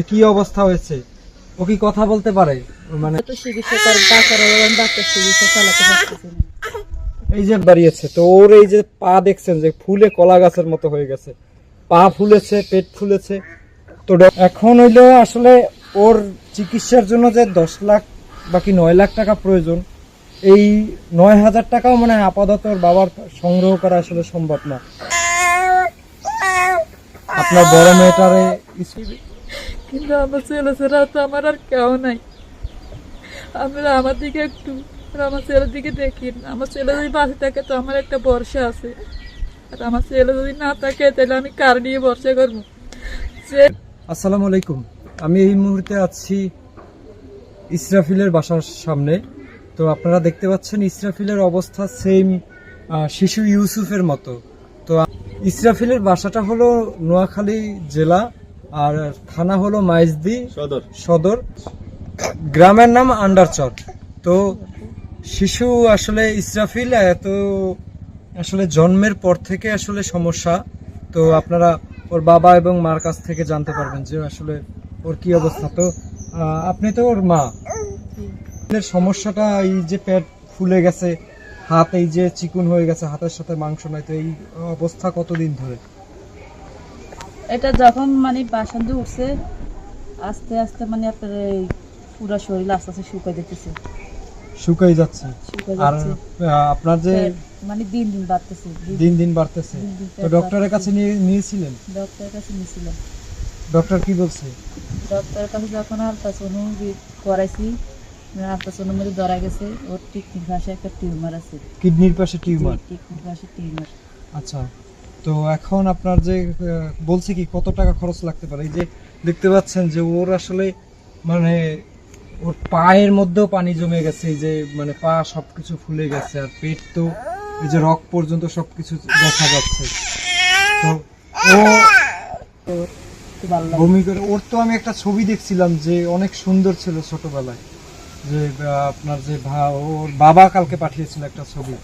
কি অবস্থা হয়েছে? ও কি কথা বলতে পারে? মানে এই যে দাঁড়িয়েছে, তো ওর এই যে পা দেখছেন যে ফুলে কলা গাছের মতো হয়ে গেছে, পা ফুলেছে, পেট ফুলেছে। তো এখন হইলো আসলে ওর চিকিৎসার জন্য যে 10 লাখ বাকি 9 লাখ টাকা প্রয়োজন, এই 9,000 টাকাও মানে আপাতত ওর বাবার সংগ্রহ করা আসলে সম্ভব না। আপনার বড় মেয়েটারে কিন্তু আমার ছেলে ছাড়া তো আমার আর কেউ নাই। আমরা আমার দিকে একটু আমার ছেলের দিকে দেখি। আমার ছেলে যদি বাঁচে থাকে তো আমার একটা ভরসা আছে, আর আমার ছেলে যদি না থাকে তাহলে আমি কার নিয়ে ভরসা করবো? আসসালামু আলাইকুম। আমি এই মুহূর্তে আছি ইসরাফিলের বাসার সামনে। তো আপনারা দেখতে পাচ্ছেন ইসরাফিলের অবস্থা সেম শিশু ইউসুফের মতো। তো ইসরাফিলের বাসাটা হলো নোয়াখালী জেলা, আর থানা হলো মাইজদি সদর, গ্রামের নাম আন্ডারচর। তো শিশু আসলে ইসরাফিল এত আসলে জন্মের পর থেকে আসলে সমস্যা। তো আপনারা ওর বাবা এবং মার কাছ থেকে জানতে পারবেন যে আসলে ওর কি অবস্থা। তো আপনি তো ওর মা, এর সমস্যাটা এই যে পেট ফুলে গেছে, হাত এই যে চিকুন হয়ে গেছে, হাতের সাথে মাংস নাই, তো এই অবস্থা কতদিন ধরে? এটা যখন মানে বাসন্তী উঠছে আস্তে আস্তে মানে আপনার এই পুরো শরীর আস্তে আস্তে শুকাই দিতেছে, শুকাই যাচ্ছে। আর আপনার যে মানে দিন দিন বাড়তেছে, দিন দিন বাড়তেছে। তো ডক্টরের কাছে নিয়েছিলেন? ডক্টরের কাছে নিয়েছিলাম। ডক্টর কি বলছে? ডক্টরের কাছে যখন আলট্রাসাউন্ড করাইছি, আলট্রাসাউন্ডের মধ্যে ধরা গেছে ওর কিডনির পাশে একটা টিউমার আছে। কিডনির পাশে টিউমার? কিডনির পাশে টিউমার। আচ্ছা, তো এখন আপনার যে বলছে কি কত টাকা খরচ লাগতে পারে? এই যে দেখতে পাচ্ছেন যে ওর আসলে মানে ওর পায়ের মধ্যেও পানি জমে গেছে, এই যে মানে পা সবকিছু ফুলে গেছে, আর পেট তো এই যে রক পর্যন্ত সবকিছু দেখা যাচ্ছে। তো ও বমি করে। ওর তো আমি একটা ছবি দেখছিলাম যে অনেক সুন্দর ছিল ছোটবেলায়, যে আপনার যে ওর বাবা কালকে পাঠিয়েছিল একটা ছবি,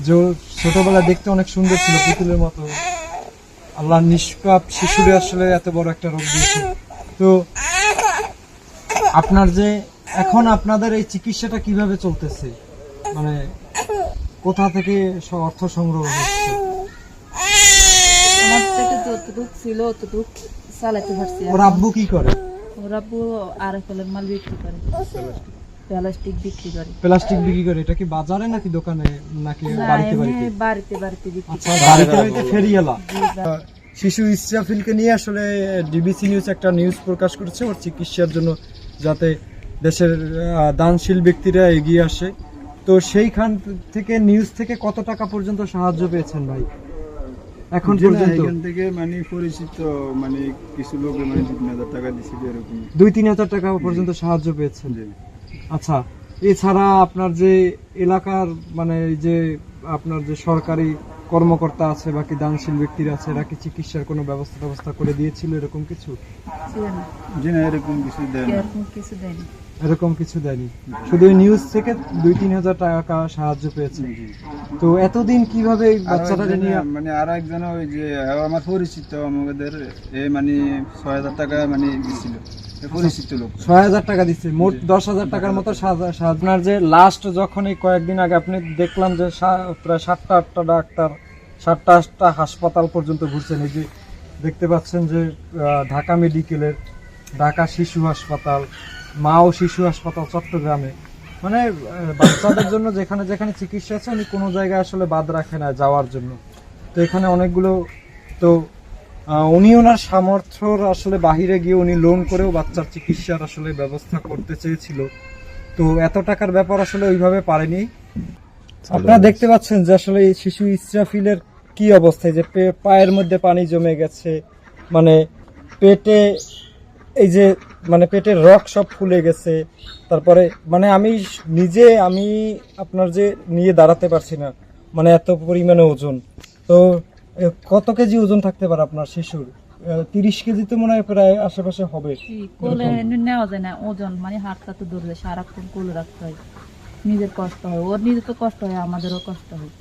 যে ওর ছোটবেলায় দেখতে অনেক সুন্দর ছিল, পুতুলের মতো। আল্লাহ নিষ্পাপ শিশুরে আসলে এত বড় একটা রোগ দিয়েছে। তো আপনার যে এখন আপনাদের এই চিকিৎসাটা কিভাবে চলতেছে, মানে কোথা থেকে অর্থ সংগ্রহ হচ্ছে? আমার থেকে যতটুকু ছিল অতটুকু চালাতে পারছি। ওর আব্বু কি করে? ওর আব্বু আরএফএলের মাল বিক্রি করে, প্লাস্টিক বিক্রি করে। প্লাস্টিক বিক্রি করে? এটা কি বাজারে নাকি দোকানে নাকি বাড়িতে বাড়িতে? বাড়িতে বাড়িতে বিক্রি। আচ্ছা, বাড়িতে বাড়িতে ফেরিয়ালা। শিশু ইসরাফিলকে নিয়ে আসলে ডিবিসি নিউজ একটা নিউজ প্রকাশ করেছে ওর চিকিৎসার জন্য, যাতে দেশের দানশীল ব্যক্তিরা এগিয়ে আসে। তো সেইখান থেকে নিউজ থেকে কত টাকা পর্যন্ত সাহায্য পেয়েছেন ভাই এখন পর্যন্ত? এখান থেকে মানে পরিচিত মানে কিছু লোক মানে 2,000 টাকা দিছিল, এরকম 2-3 হাজার টাকা পর্যন্ত সাহায্য পেয়েছেন। আচ্ছা, এছাড়া আপনার যে এলাকার মানে এই যে আপনার যে সরকারি কর্মকর্তা আছে বাকি দানশীল ব্যক্তিরা আছে, এরা কি চিকিৎসার কোনো ব্যবস্থা করে দিয়েছিল এরকম কিছু? জি না, এরকম কিছু দেয় না। এরকম কিছু দেয়নি, শুধু ওই নিউজ থেকে 2-3 হাজার টাকা সাহায্য পেয়েছে। তো এতদিন কিভাবে এই বাচ্চাটা নিয়ে মানে আর একজন ওই যে আমার পরিচিত আমাদের মানে 6,000 টাকা মানে দিছিল, পরিচিত লোক 6,000 টাকা দিচ্ছে, মোট 10,000 টাকার মতো সাহায্য। আপনার যে লাস্ট যখন এই কয়েকদিন আগে আপনি দেখলাম যে প্রায় 7টা-8টা ডাক্তার, 7টা-8টা হাসপাতাল পর্যন্ত ঘুরছেন। এই যে দেখতে পাচ্ছেন যে ঢাকা মেডিকেলের, ঢাকা শিশু হাসপাতাল, মা ও শিশু হাসপাতাল চট্টগ্রামে, মানে বাচ্চাদের জন্য যেখানে যেখানে চিকিৎসা আছে উনি কোনো জায়গায় আসলে বাদ রাখে না যাওয়ার জন্য। তো এখানে অনেকগুলো, তো উনি ওনার সামর্থ্যর আসলে বাহিরে গিয়ে উনি লোন করেও বাচ্চার চিকিৎসার আসলে ব্যবস্থা করতে চেয়েছিল। তো এত টাকার ব্যাপার আসলে ওইভাবে পারেনি। আপনারা দেখতে পাচ্ছেন যে আসলে এই শিশু ইসরাফিলের কি অবস্থা, যে পায়ের মধ্যে পানি জমে গেছে, মানে পেটে এই যে মানে পেটের রক সব ফুলে গেছে। তারপরে মানে আমি আপনার যে নিয়ে দাঁড়াতে পারছি না, মানে এত পরিমাণে ওজন। তো কত কেজি ওজন থাকতে পারে আপনার শিশুর? 30 কেজি তো মনে হয় প্রায় আশেপাশে হবে। কোলে নেওয়া যায় না ওজন, মানে হাতটা তো দূরে যায়, সারাক্ষণ কোলে রাখতে হয়, নিজের কষ্ট হয়, ওর নিজের তো কষ্ট হয়, আমাদেরও কষ্ট হয়।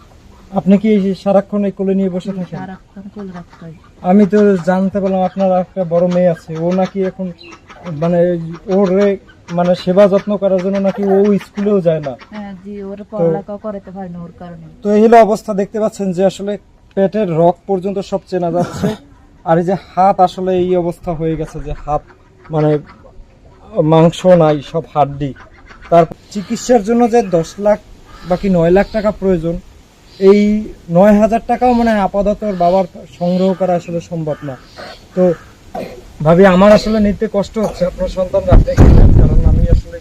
আপনি কি সারাক্ষণ এই কোলে নিয়ে বসে থাকেন? সারাক্ষণ কোলে রাখতে হয়। আমি তো জানতে পারলাম আপনার একটা বড় মেয়ে আছে, ও নাকি এখন মানে ওরে মানে সেবা যত্ন করার জন্য নাকি ও স্কুলেও যায় না। হ্যাঁ জি, ওরা পড়ালেখাও করাতে পারে না ওর কারণে। তো এই হলো অবস্থা, দেখতে পাচ্ছেন যে আসলে পেটের রগ পর্যন্ত সব চেনা যাচ্ছে। আর এই যে হাত, আসলে এই অবস্থা হয়ে গেছে যে হাত মানে মাংস নাই, সব হাড্ডি। তার চিকিৎসার জন্য যে 10 লাখ বাকি 9 লাখ টাকা প্রয়োজন, এই 9,000 টাকাও মানে আপাতত ওর বাবার সংগ্রহ করা আসলে সম্ভব না। তো ভাবি, আমার আসলে নিতে কষ্ট হচ্ছে, আপনার সন্তানরা দেখে নেন, কারণ আমি আসলে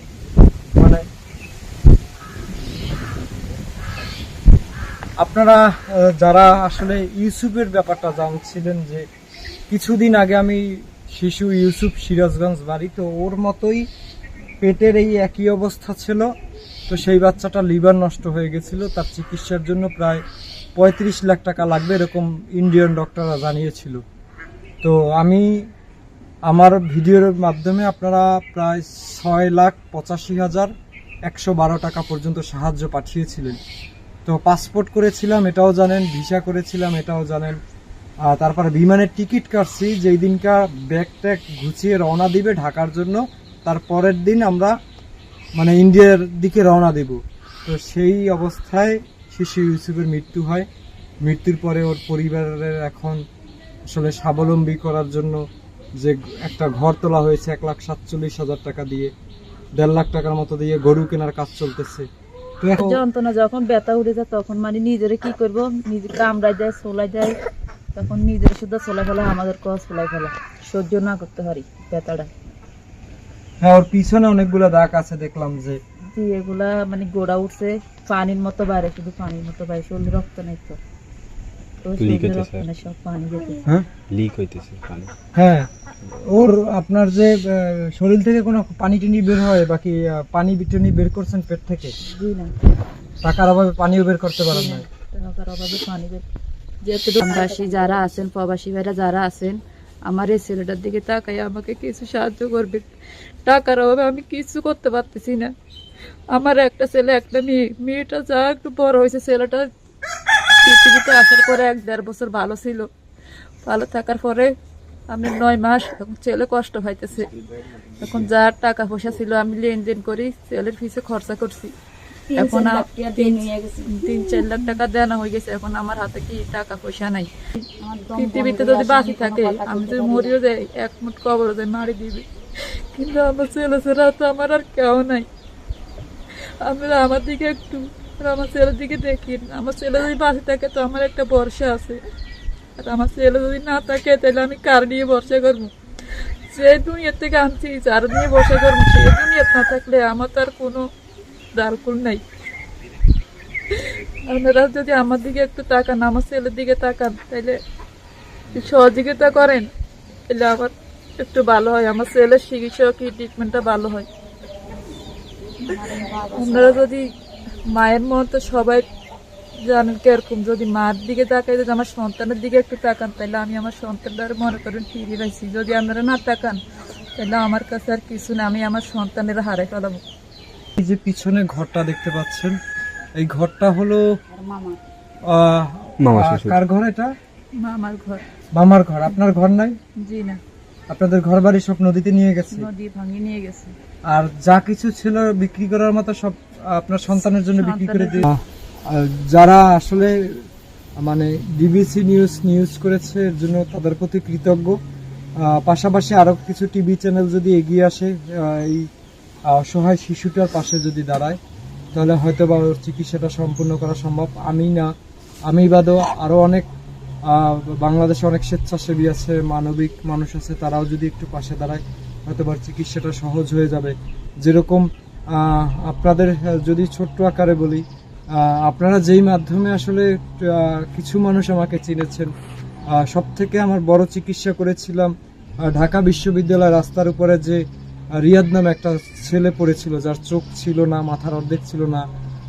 মানে আপনারা যারা আসলে ইউসুফের ব্যাপারটা জানছিলেন, যে কিছুদিন আগে আমি শিশু ইউসুফ সিরাজগঞ্জ বাড়ি, তো ওর মতোই পেটের এই একই অবস্থা ছিল। তো সেই বাচ্চাটা লিভার নষ্ট হয়ে গেছিল, তার চিকিৎসার জন্য প্রায় 35 লাখ টাকা লাগবে এরকম ইন্ডিয়ান ডক্টররা জানিয়েছিল। তো আমি আমার ভিডিওর মাধ্যমে আপনারা প্রায় 6,85,112 টাকা পর্যন্ত সাহায্য পাঠিয়েছিলেন। তো পাসপোর্ট করেছিলাম এটাও জানেন, ভিসা করেছিলাম এটাও জানেন, তারপরে বিমানের টিকিট কাটছি, যেই দিনকার ব্যাগ ট্যাগ গুছিয়ে রওনা দিবে ঢাকার জন্য, তার পরের দিন আমরা মানে ইন্ডিয়ার দিকে রওনা দেব। তো সেই অবস্থায় শিশু ইউসুফের মৃত্যু হয়। মৃত্যুর পরে ওর পরিবারের এখন আসলে স্বাবলম্বী করার জন্য যে একটা ঘর তোলা হয়েছে 1,47,000 টাকা দিয়ে, 1.5 লাখ টাকার মতো দিয়ে গরু কেনার কাজ চলতেছে। তো এখন যন্ত্রণা যখন ব্যথা উঠে যায় তখন মানে নিজেরে কি করব, নিজে কামড়ায় যায়, সোলাই যায়, তখন নিজের শুধু সোলাই ফেলা, আমাদের কস সোলাই ফেলা সহ্য না করতে পারি ব্যথাটা। হ্যাঁ, ওর পিছনে অনেকগুলো দাগ আছে দেখলাম যে। জি, এগুলা মানে গোড়া উঠছে, পানির মতো বাইরে, শুধু পানির মতো বাইরে, শরীরে রক্ত নাই তো, শরীরে রক্ত নাই, সব পানি যেতে। হ্যাঁ, লিক হইতেছে পানি। হ্যাঁ, ওর আপনার যে শরীর থেকে কোনো পানি টানি বের হয়, বাকি পানি টানি বের করছেন পেট থেকে? জি না, টাকার অভাবে পানিও বের করতে পারেন না? টাকার অভাবে পানি বের, যেহেতু গ্রামবাসী যারা আছেন, প্রবাসী ভাইরা যারা আছেন, আমার এই ছেলেটার দিকে তাকাই আমাকে কিছু সাহায্য করবে। টাকার অভাবে আমি কিছু করতে পারতেছি না। আমার একটা ছেলে, একটা মেয়ে, মেয়েটা যা একটু বড় হয়েছে, ছেলেটা পৃথিবীতে আসার পরে 1-1.5 বছর ভালো ছিল। ভালো থাকার পরে আমি 9 মাস, এখন ছেলে কষ্ট পাইতেছে। এখন যার টাকা পয়সা ছিল আমি লেনদেন করি, ছেলের পিছে খরচা করছি। এখন 3-4 লাখ টাকা দেনা হয়ে গেছে। এখন আমার হাতে কি টাকা পয়সা নাই। পৃথিবীতে যদি বাঁচি থাকে, আমি যদি মরিও যাই, 1 মুঠ কবর যাই, মারি দিবে। কিন্তু আমার ছেলে ছাড়া তো আমার আর কেউ নাই। আমরা আমার দিকে একটু, আমার ছেলের দিকে দেখি। আমার ছেলে যদি বাঁচি থাকে তো আমার একটা ভরসা আছে। আর আমার ছেলে যদি না থাকে তাহলে আমি কার নিয়ে ভরসা করবো? যে দুনিয়ার থেকে আনছি, যার নিয়ে ভরসা করবো, সেই দুনিয়ার না থাকলে আমার তো আর কোনো দারকুল নাই। আপনারা যদি আমার দিকে একটু তাকান, আমার ছেলের দিকে তাকান, তাহলে সহযোগিতা করেন, তাহলে আমার একটু ভালো হয়, আমার ছেলের চিকিৎসা কি ট্রিটমেন্টটা ভালো হয়। আপনারা যদি মায়ের মতো সবাই জানেন কিরকম, যদি মার দিকে তাকাই, যদি আমার সন্তানের দিকে একটু তাকান, তাহলে আমি আমার সন্তানটার মনে করেন ফিরে পাইছি। যদি আপনারা না তাকান তাহলে আমার কাছে আর কিছু না, আমি আমার সন্তানের হারাই ফেলাবো। এই যে পিছনে ঘরটা দেখতে পাচ্ছেন, এই ঘরটা হলো কার ঘর? এটা মামার ঘর। মামার ঘর। আপনার ঘর নাই? জি না, আপনাদের ঘর বাড়ি সব নদীতে নিয়ে গেছে, নদী ভাঙিয়ে নিয়ে গেছে। আর যা কিছু ছিল বিক্রি করার মতো সব আপনার সন্তানের জন্য বিক্রি করে দিয়ে। যারা আসলে মানে ডিবিসি নিউজ করেছে, এর জন্য তাদের প্রতি কৃতজ্ঞ। পাশাপাশি আরো কিছু টিভি চ্যানেল যদি এগিয়ে আসে, এই অসহায় শিশুটার পাশে যদি দাঁড়ায়, তাহলে হয়তো বা ওর চিকিৎসাটা সম্পূর্ণ করা সম্ভব। আমি বাদও আরো অনেক বাংলাদেশে অনেক স্বেচ্ছাসেবী আছে, মানবিক মানুষ আছে, তারাও যদি একটু পাশে দাঁড়ায় হয়তো বা চিকিৎসাটা সহজ হয়ে যাবে। যেরকম আপনাদের যদি ছোট্ট আকারে বলি, আপনারা যেই মাধ্যমে আসলে কিছু মানুষ আমাকে চিনেছেন, সব থেকে আমার বড় চিকিৎসা করেছিলাম ঢাকা বিশ্ববিদ্যালয় রাস্তার উপরে যে রিয়াদ নামে একটা ছেলে পড়েছিল, যার চোখ ছিল না, মাথার অর্ধেক ছিল না,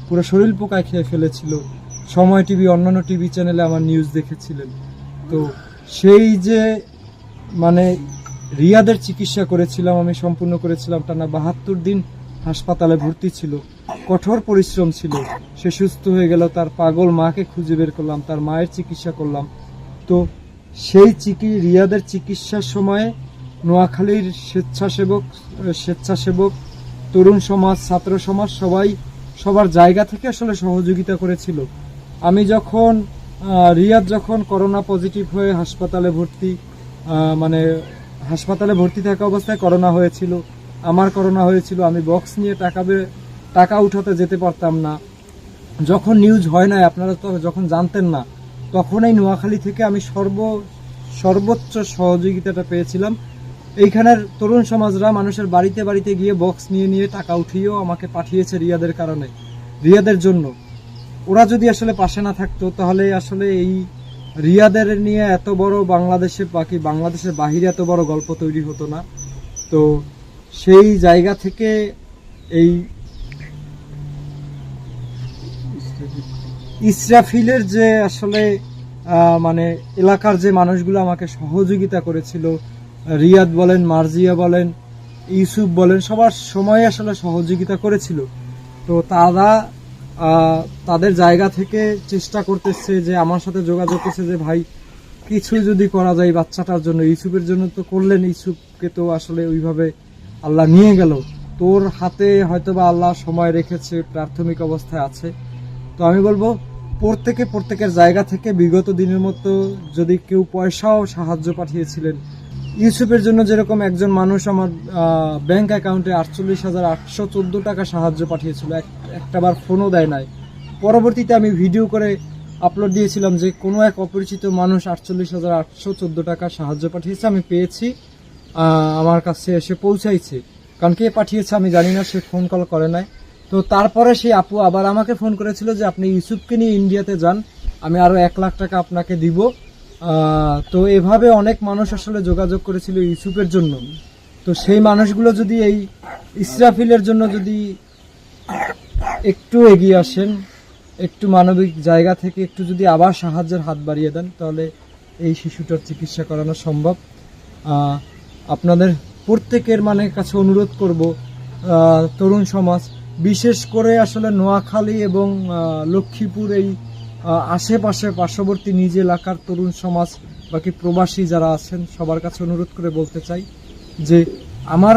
পুরো শরীর পোকায় খেয়ে ফেলেছিল। সময় টিভি, অন্যান্য টিভি চ্যানেলে আমার নিউজ দেখেছিলেন। তো সেই যে মানে রিয়াদের চিকিৎসা করেছিলাম আমি, সম্পূর্ণ করেছিলাম, টানা 72 দিন হাসপাতালে ভর্তি ছিল, কঠোর পরিশ্রম ছিল। সে সুস্থ হয়ে গেল, তার পাগল মাকে খুঁজে বের করলাম, তার মায়ের চিকিৎসা করলাম। তো সেই রিয়াদের চিকিৎসার সময়ে নোয়াখালীর স্বেচ্ছাসেবক, তরুণ সমাজ, ছাত্র সমাজ সবাই সবার জায়গা থেকে আসলে সহযোগিতা করেছিল। আমি যখন রিয়াদ যখন করোনা পজিটিভ হয়ে হাসপাতালে ভর্তি থাকা অবস্থায় করোনা হয়েছিল, আমার করোনা হয়েছিল, আমি বক্স নিয়ে টাকা উঠাতে যেতে পারতাম না। যখন নিউজ হয় না, আপনারা তো যখন জানতেন না, তখনই নোয়াখালী থেকে আমি সর্বোচ্চ সহযোগিতাটা পেয়েছিলাম। এইখানের তরুণ সমাজরা মানুষের বাড়িতে বাড়িতে গিয়ে বক্স নিয়ে টাকা উঠিয়েও আমাকে পাঠিয়েছে রিয়াদের জন্য। ওরা যদি আসলে পাশে না থাকতো তাহলে আসলে এই রিয়াদের নিয়ে এত বড় বাংলাদেশের বাহিরে এত বড় গল্প তৈরি হতো না। তো সেই জায়গা থেকে এই ইসরাফিলের যে আসলে এলাকার যে মানুষগুলো আমাকে সহযোগিতা করেছিল, রিয়াদ বলেন, মার্জিয়া বলেন, ইউসুফ বলেন, সবার সময় আসলে সহযোগিতা করেছিল। তো তাদের জায়গা থেকে চেষ্টা করতেছে যে আমার সাথে যোগাযোগ করছে যে ভাই কিছু যদি করা যায় বাচ্চাটার জন্য, ইউসুফের জন্য তো করলেন, ইউসুফকে তো আসলে ওইভাবে আল্লাহ নিয়ে গেল, তোর হাতে হয়তোবা আল্লাহ সময় রেখেছে, প্রাথমিক অবস্থায় আছে। তো আমি বলবো প্রত্যেকের জায়গা থেকে বিগত দিনের মতো যদি কেউ পয়সাও সাহায্য পাঠিয়েছিলেন, ইউসুফের জন্য যেরকম একজন মানুষ আমার ব্যাংক অ্যাকাউন্টে 48,814 টাকা সাহায্য পাঠিয়েছিল, একটাবার ফোনও দেয় নাই। পরবর্তীতে আমি ভিডিও করে আপলোড দিয়েছিলাম যে কোনো এক অপরিচিত মানুষ 48,814 টাকা সাহায্য পাঠিয়েছে, আমি পেয়েছি, আমার কাছে এসে পৌঁছাইছে। কারণ কে পাঠিয়েছে আমি জানি না, সে ফোন কল করে নাই। তো তারপরে সেই আপু আবার আমাকে ফোন করেছিল যে আপনি ইউসুফকে নিয়ে ইন্ডিয়াতে যান, আমি আরো 1 লাখ টাকা আপনাকে দিব। তো এভাবে অনেক মানুষ আসলে যোগাযোগ করেছিল ইউসুফের জন্য। তো সেই মানুষগুলো যদি এই ইসরাফিলের জন্য যদি একটু এগিয়ে আসেন, একটু মানবিক জায়গা থেকে একটু যদি আবার সাহায্যের হাত বাড়িয়ে দেন, তাহলে এই শিশুটার চিকিৎসা করানো সম্ভব। আপনাদের প্রত্যেকের কাছে অনুরোধ করব, তরুণ সমাজ বিশেষ করে আসলে নোয়াখালী এবং লক্ষ্মীপুর এই আশেপাশে পার্শ্ববর্তী নিজ এলাকার তরুণ সমাজ, বাকি প্রবাসী যারা আছেন সবার কাছে অনুরোধ করে বলতে চাই যে আমার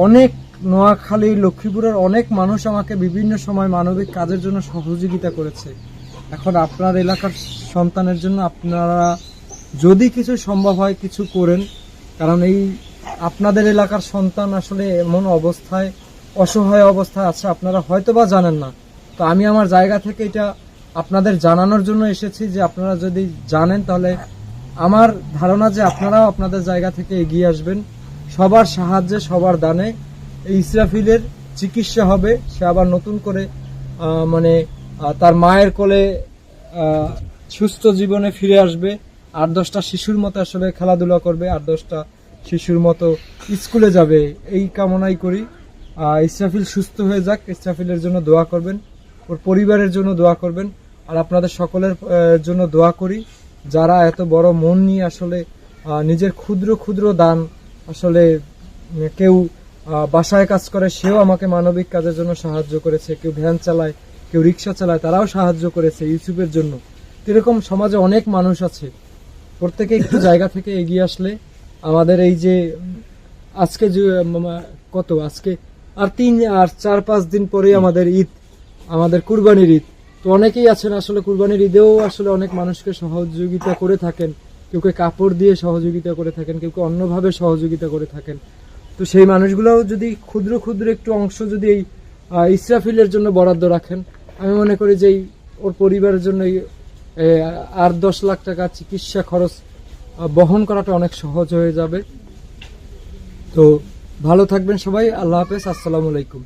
অনেক নোয়াখালী লক্ষ্মীপুরের অনেক মানুষ আমাকে বিভিন্ন সময় মানবিক কাজের জন্য সহযোগিতা করেছে। এখন আপনার এলাকার সন্তানের জন্য আপনারা যদি কিছু সম্ভব হয় কিছু করেন, কারণ এই আপনাদের এলাকার সন্তান আসলে এমন অবস্থায়, অসহায় অবস্থায় আছে, আপনারা হয়তোবা জানেন না। তো আমি আমার জায়গা থেকে এটা আপনাদের জানানোর জন্য এসেছি যে আপনারা যদি জানেন তাহলে আমার ধারণা যে আপনারাও আপনাদের জায়গা থেকে এগিয়ে আসবেন। সবার সাহায্যে, সবার দানে এই ইসরাফিলের চিকিৎসা হবে, সে আবার নতুন করে তার মায়ের কোলে সুস্থ জীবনে ফিরে আসবে, 8-10টা শিশুর মতো আসলে খেলাধুলা করবে, 8-10টা শিশুর মতো স্কুলে যাবে, এই কামনাই করি। ইসরাফিল সুস্থ হয়ে যাক, ইসরাফিলের জন্য দোয়া করবেন, ওর পরিবারের জন্য দোয়া করবেন, আর আপনাদের সকলের জন্য দোয়া করি যারা এত বড় মন নিয়ে আসলে নিজের ক্ষুদ্র ক্ষুদ্র দান, আসলে কেউ বাসায় কাজ করে সেও আমাকে মানবিক কাজের জন্য সাহায্য করেছে, কেউ ভ্যান চালায়, কেউ রিক্সা চালায়, তারাও সাহায্য করেছে ইউসুফের জন্য। এরকম সমাজে অনেক মানুষ আছে, প্রত্যেকে একটু জায়গা থেকে এগিয়ে আসলে আমাদের এই যে আজকে আজকে আর 4-5 দিন পরে আমাদের ঈদ, আমাদের কুরবানির ঈদ। তো অনেকেই আছেন আসলে কুরবানির ঈদেও আসলে অনেক মানুষকে সহযোগিতা করে থাকেন, কেউ কাপড় দিয়ে সহযোগিতা করে থাকেন, কেউ অন্যভাবে সহযোগিতা করে থাকেন। তো সেই মানুষগুলোও যদি ক্ষুদ্র ক্ষুদ্র একটু অংশ যদি এই ইসরাফিলের জন্য বরাদ্দ রাখেন, আমি মনে করি যে ওর পরিবারের জন্য 8-10 লাখ টাকা চিকিৎসা খরচ বহন করাটা অনেক সহজ হয়ে যাবে। তো ভালো থাকবেন সবাই, আল্লাহ হাফেজ, আসসালামু আলাইকুম।